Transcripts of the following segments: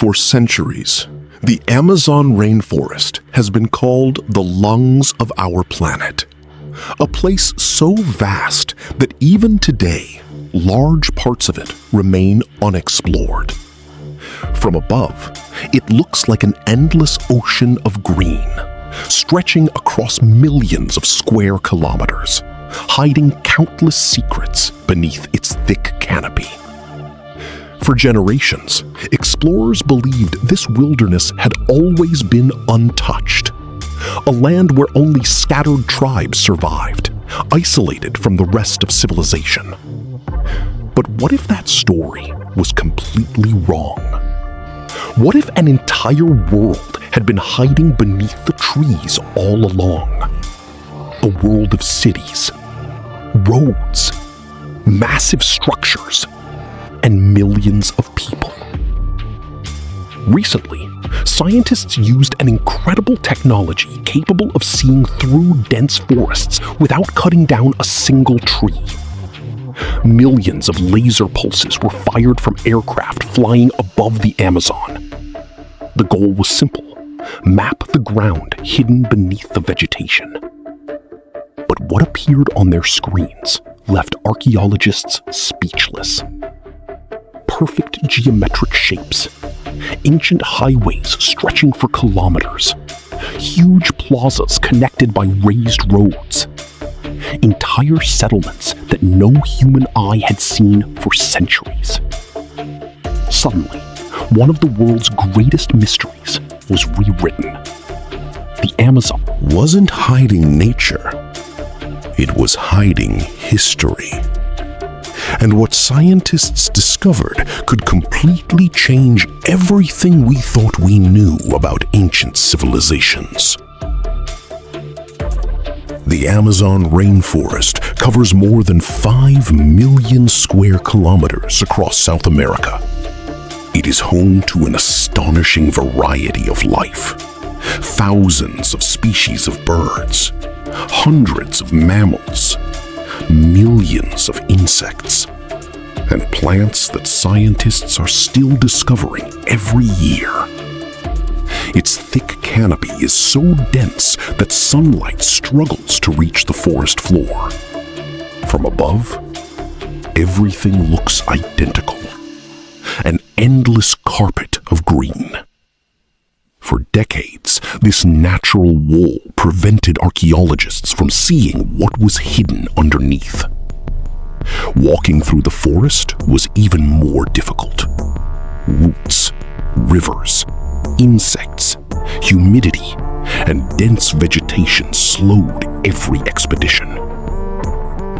For centuries, the Amazon rainforest has been called the lungs of our planet. A place so vast that even today, large parts of it remain unexplored. From above, it looks like an endless ocean of green, stretching across millions of square kilometers, hiding countless secrets beneath its thick canopy. For generations, explorers believed this wilderness had always been untouched, a land where only scattered tribes survived, isolated from the rest of civilization. But what if that story was completely wrong? What if an entire world had been hiding beneath the trees all along? A world of cities, roads, massive structures, and millions of people. Recently, scientists used an incredible technology capable of seeing through dense forests without cutting down a single tree. Millions of laser pulses were fired from aircraft flying above the Amazon. The goal was simple: map the ground hidden beneath the vegetation. But what appeared on their screens left archaeologists speechless. Perfect geometric shapes, ancient highways stretching for kilometers, huge plazas connected by raised roads, entire settlements that no human eye had seen for centuries. Suddenly, one of the world's greatest mysteries was rewritten. The Amazon wasn't hiding nature, it was hiding history. And what scientists discovered could completely change everything we thought we knew about ancient civilizations. The Amazon rainforest covers more than 5 million square kilometers across South America. It is home to an astonishing variety of life. Thousands of species of birds, hundreds of mammals, millions of insects, and plants that scientists are still discovering every year. Its thick canopy is so dense that sunlight struggles to reach the forest floor. From above, everything looks identical, an endless carpet of green. For decades, this natural wall prevented archaeologists from seeing what was hidden underneath. Walking through the forest was even more difficult. Roots, rivers, insects, humidity, and dense vegetation slowed every expedition.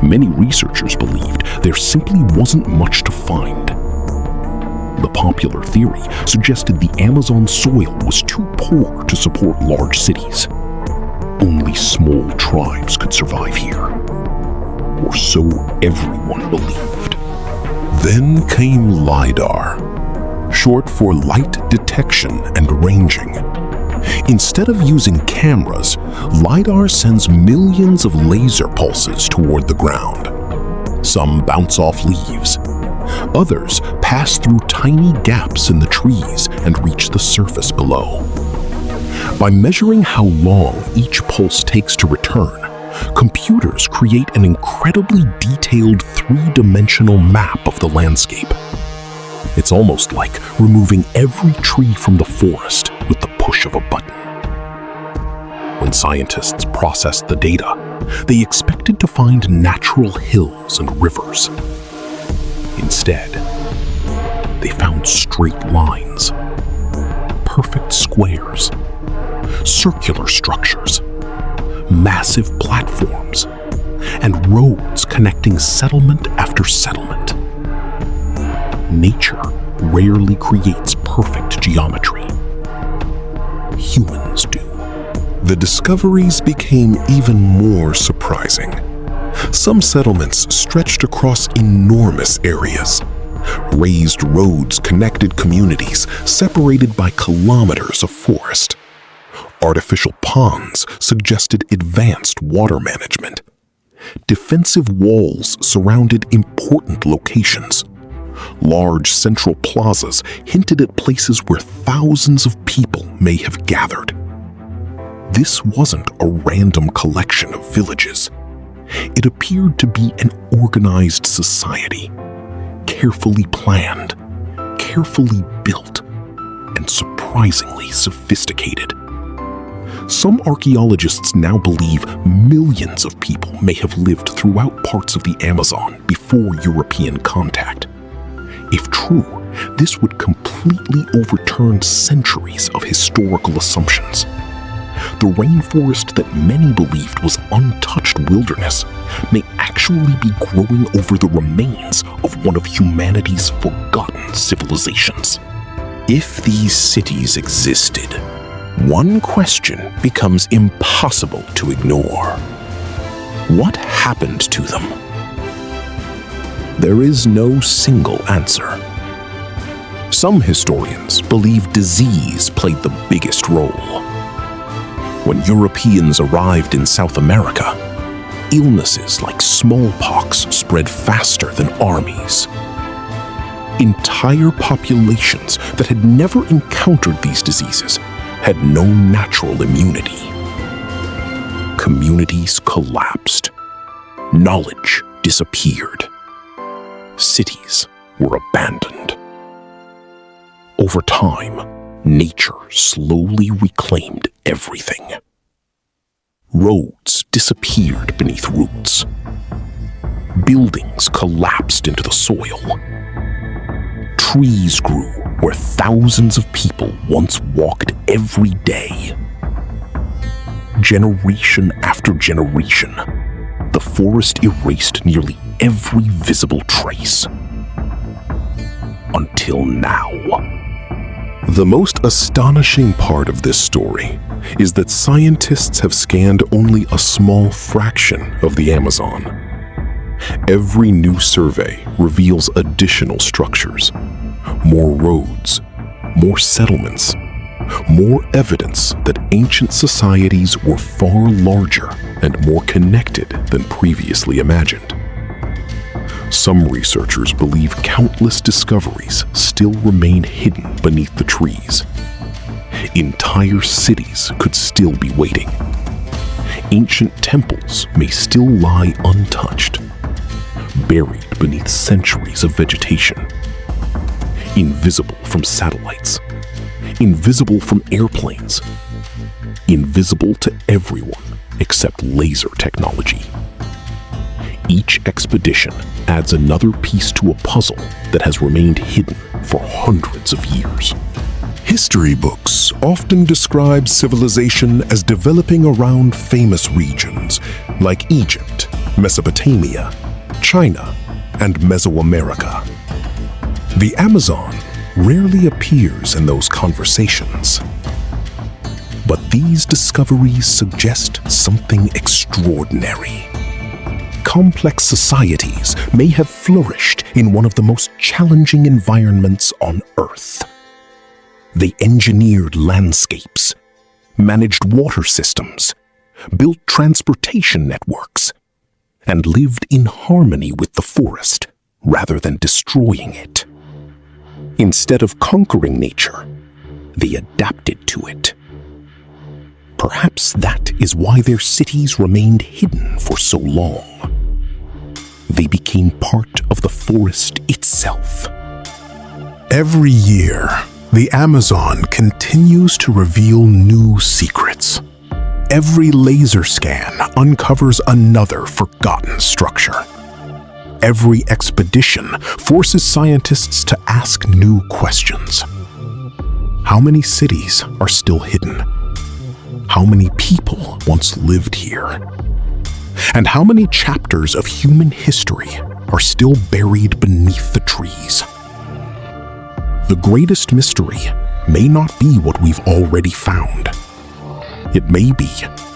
Many researchers believed there simply wasn't much to find. The popular theory suggested the Amazon soil was too poor to support large cities. Only small tribes could survive here. Or so everyone believed. Then came LiDAR, short for light detection and ranging. Instead of using cameras, LiDAR sends millions of laser pulses toward the ground. Some bounce off leaves. Others pass through tiny gaps in the trees and reach the surface below. By measuring how long each pulse takes to return, computers create an incredibly detailed three-dimensional map of the landscape. It's almost like removing every tree from the forest with the push of a button. When scientists processed the data, they expected to find natural hills and rivers. Instead, they found straight lines, perfect squares, circular structures, massive platforms, and roads connecting settlement after settlement. Nature rarely creates perfect geometry. Humans do. The discoveries became even more surprising. Some settlements stretched across enormous areas. Raised roads connected communities separated by kilometers of forest. Artificial ponds suggested advanced water management. Defensive walls surrounded important locations. Large central plazas hinted at places where thousands of people may have gathered. This wasn't a random collection of villages. It appeared to be an organized society, carefully planned, carefully built, and surprisingly sophisticated. Some archaeologists now believe millions of people may have lived throughout parts of the Amazon before European contact. If true, this would completely overturn centuries of historical assumptions. The rainforest that many believed was untouched wilderness may actually be growing over the remains of one of humanity's forgotten civilizations. If these cities existed, one question becomes impossible to ignore. What happened to them? There is no single answer. Some historians believe disease played the biggest role. When Europeans arrived in South America, illnesses like smallpox spread faster than armies. Entire populations that had never encountered these diseases had no natural immunity. Communities collapsed. Knowledge disappeared. Cities were abandoned. Over time, nature slowly reclaimed everything. Roads disappeared beneath roots. Buildings collapsed into the soil. Trees grew where thousands of people once walked every day. Generation after generation, the forest erased nearly every visible trace. Until now. The most astonishing part of this story is that scientists have scanned only a small fraction of the Amazon. Every new survey reveals additional structures, more roads, more settlements, more evidence that ancient societies were far larger and more connected than previously imagined. Some researchers believe countless discoveries still remain hidden beneath the trees. Entire cities could still be waiting. Ancient temples may still lie untouched, buried beneath centuries of vegetation. Invisible from satellites, invisible from airplanes, invisible to everyone except laser technology. Each expedition adds another piece to a puzzle that has remained hidden for hundreds of years. History books often describe civilization as developing around famous regions like Egypt, Mesopotamia, China, and Mesoamerica. The Amazon rarely appears in those conversations. But these discoveries suggest something extraordinary. Complex societies may have flourished in one of the most challenging environments on Earth. They engineered landscapes, managed water systems, built transportation networks, and lived in harmony with the forest rather than destroying it. Instead of conquering nature, they adapted to it. Perhaps that is why their cities remained hidden for so long. They became part of the forest itself. Every year, the Amazon continues to reveal new secrets. Every laser scan uncovers another forgotten structure. Every expedition forces scientists to ask new questions. How many cities are still hidden? How many people once lived here? And how many chapters of human history are still buried beneath the trees? The greatest mystery may not be what we've already found. It may be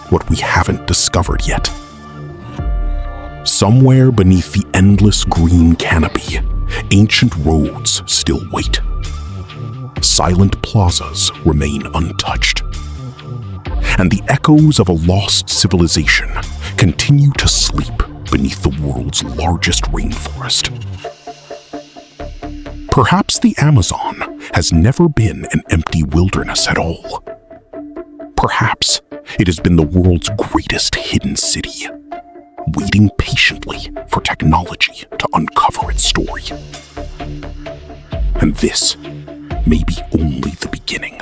what we haven't discovered yet. Somewhere beneath the endless green canopy, ancient roads still wait. Silent plazas remain untouched. And the echoes of a lost civilization continue to sleep beneath the world's largest rainforest. Perhaps the Amazon has never been an empty wilderness at all. Perhaps it has been the world's greatest hidden city, waiting patiently for technology to uncover its story. And this may be only the beginning.